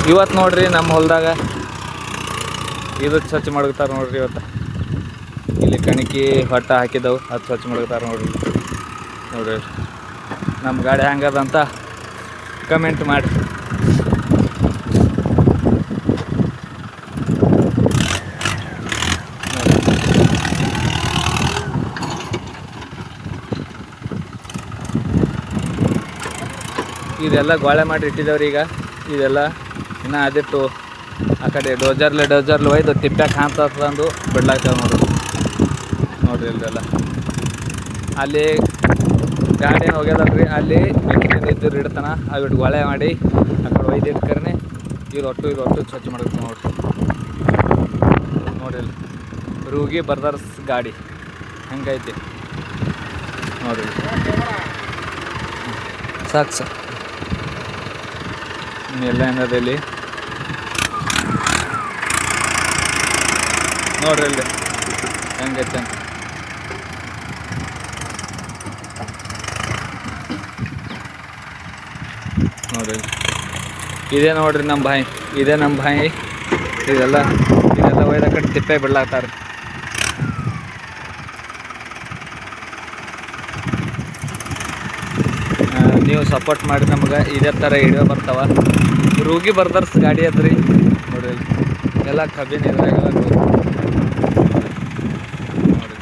ಇವತ್ತು ನೋಡ್ರಿ ನಮ್ಮ ಹೊಲದಾಗ ಇದು ಸ್ವಚ್ಛ ಮಾಡ್ತಾರೆ ನೋಡ್ರಿ. ಇವತ್ತು ಇಲ್ಲಿ ಕಣಕಿ ಹೊಟ್ಟ ಹಾಕಿದವು ಅದು ಸ್ವಚ್ಛ ಮಾಡ್ತಾರೆ ನೋಡ್ರಿ. ನೋಡ್ರಿ ನಮ್ಮ ಗಾಡಿ ಹೆಂಗದಂತ ಕಮೆಂಟ್ ಮಾಡಿರಿ. ಇದೆಲ್ಲ ಗೋಳೆ ಮಾಡಿ ಇಟ್ಟಿದ್ದೇವ್ರಿ. ಈಗ ಇದೆಲ್ಲ ಇನ್ನೂ ಅದಿಟ್ಟು ಆ ಕಡೆ ಡೋಜರ್ಲೆ ಒಯ್ದು ತಿಪ್ಪ್ಯಾಕೆ ಹಾಂತಂದು ಬಿಡ್ಲಾಗ್ತವೆ ನೋಡ್ರಿ ಇಲ್ಲೆಲ್ಲ. ಅಲ್ಲಿ ಗಾಡಿ ಏನು ಹೋಗ್ಯದಲ್ರಿ, ಅಲ್ಲಿ ಇದ್ದು ಇಡ್ತಾನ ಅವಿಟ್ಟು ಗೋಳೆ ಮಾಡಿ ಆ ಕಡೆ ಒಯ್ದು ಇಟ್ಕರ್ನೆ ಇದು ಒಟ್ಟು ಸ್ವಚ್ಛ ಮಾಡ್ಬೇಕು ನೋಡ್ರಿ. ರೂಗಿ ಬ್ರದರ್ಸ್ ಗಾಡಿ ಹಂಗೈತಿ ನೋಡ್ರಿ. ಸಾಕು ಸರ್ ಎಲ್ಲ ಏನದ ಇಲ್ಲಿ ನೋಡ್ರಿ ಇಲ್ಲಿ ಹೆಂಗೈತೆ ಅಂತ. ನೋಡ್ರಿ ಇದೇ ನೋಡ್ರಿ ನಮ್ಮ ಬಾಯಿ, ಇದೆಲ್ಲ ಒಯ್ದ ಕಡೆ ತಿಪ್ಪೆ ಬಿಡ್ಲಾಗ್ತಾರೆ. ನೀವು ಸಪೋರ್ಟ್ ಮಾಡಿ ನಮ್ಗೆ ಇದೇ ಥರ ವಿಡಿಯೋ ಬರ್ತಾವ. ರೂಗಿ ಬ್ರದರ್ಸ್ ಗಾಡಿ ಅದ್ರಿ ನೋಡ್ರಿ. ಎಲ್ಲ ಕಬ್ಬಿನ ಇದ್ರಾಗೆಲ್ಲ ನೋಡ್ರಿ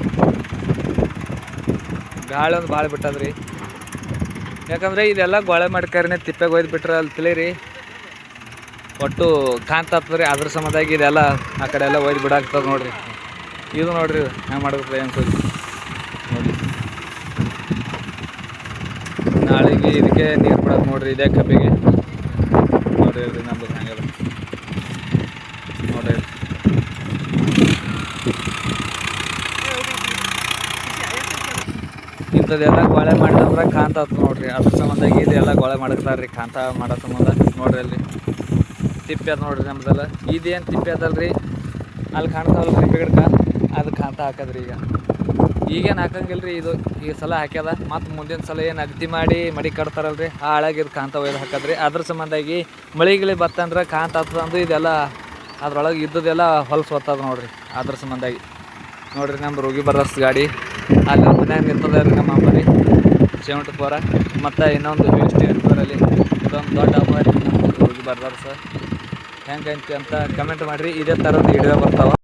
ಗಾಳಿ ಒಂದು ಭಾಳ ಬಿಟ್ಟದ್ರಿ. ಯಾಕಂದರೆ ಇದೆಲ್ಲ ಗೋಳೆ ಮಾಡ್ಕರಿನೇ ತಿಪ್ಪೆಗೆ ಒಯ್ದು ಬಿಟ್ರೆ ಅಲ್ಲಿ ತಿಳಿರಿ ಒಟ್ಟು ಕಾಂತ ಆಗ್ತದ್ರಿ. ಅದ್ರ ಸಂಬಂಧಾಗಿ ಇದೆಲ್ಲ ಆ ಕಡೆ ಎಲ್ಲ ಒಯ್ದು ಬಿಡಾಕ್ತದೆ ನೋಡ್ರಿ. ಇದು ನೋಡ್ರಿ ಹೆಂಗೆ ಮಾಡ್ಬೇಕು ಅನ್ಸೋದು ನೋಡಿ. ನಾಳೆಗೆ ಇದಕ್ಕೆ ನೀರು ಬಿಡೋದು ನೋಡ್ರಿ, ಇದೇ ಕಬ್ಬಿಗೆ ನೋಡ್ರಿ. ಇಲ್ರಿ ನಮ್ಮದು ಹಂಗೆಲ್ಲ ನೋಡ್ರಿ. ಇಂಥದ್ದೆಲ್ಲ ಗೋಳೆ ಮಾಡಿದ್ರೆ ಕಾಂತ ಆಗ್ತದೆ ನೋಡ್ರಿ. ಅದ್ರ ಸಂಬಂಧಾಗಿ ಇದೆಲ್ಲ ಗೋಳೆ ಮಾಡಿರ್ತಾರೆ ರೀ ಕಾಂತ ಮಾಡೋ ಸಂಬಂಧ. ನೋಡ್ರಿ ಅಲ್ಲಿ ತಿಪ್ಪೆ ಅದ ನೋಡ್ರಿ ನಮ್ದೆಲ್ಲ. ಇದೇನು ತಿಪ್ಪೆ ಅದಲ್ರಿ, ಅಲ್ಲಿ ಕಾಣ್ತಾವಲ್ಲ ರೀ ಗಿಡಕ್ಕೆ, ಅದು ಕಾಂತ ಹಾಕದ್ರಿ. ಈಗೇನು ಹಾಕಂಗಿಲ್ಲ ರೀ. ಇದು ಈ ಸಲ ಹಾಕ್ಯದ, ಮತ್ತು ಮುಂದಿನ ಸಲ ಏನು ಅಗದಿ ಮಾಡಿ ಮಡಿ ಕಟ್ತಾರಲ್ರಿ ಆ ಹಾಳಾಗಿದ್ದು ಕಾಂತ ಒಯ್ದು ಹಾಕದ್ರಿ. ಅದ್ರ ಸಂಬಂಧಾಗಿ ಮಳಿಗಿಳಿ ಬತ್ತಂದ್ರೆ ಕಾಂತ ಆಗ್ತದಂದು ಇದೆಲ್ಲ ಅದ್ರೊಳಗೆ ಇದ್ದದೆಲ್ಲ ಹೊಲಸು ಹೊತ್ತದ ನೋಡ್ರಿ. ಅದ್ರ ಸಂಬಂಧಾಗಿ ನೋಡ್ರಿ ನಮ್ಮ ರೂಗಿ ಬ್ರದರ್ಸ್ ಗಾಡಿ ಅಲ್ಲಿ ಮನ್ಯಾಗ ನಿಂತದ ರೀ ನಮ್ಮ ಅಂಬರಿ ಸೇವಂಟಪುರ. ಮತ್ತು ಇನ್ನೊಂದು ಇರ್ತದಲ್ಲಿ ಇದೊಂದು ದೊಡ್ಡ ಅಂಬರಿ ನಮ್ಮ ರೂಗಿ ಬ್ರದರ್ಸ್. ಹೆಂಗೈತಿ ಅಂತ ಕಮೆಂಟ್ ಮಾಡಿರಿ. ಇದೇ ಥರದ ವಿಡಿಯೋ ಬರ್ತಾವೆ.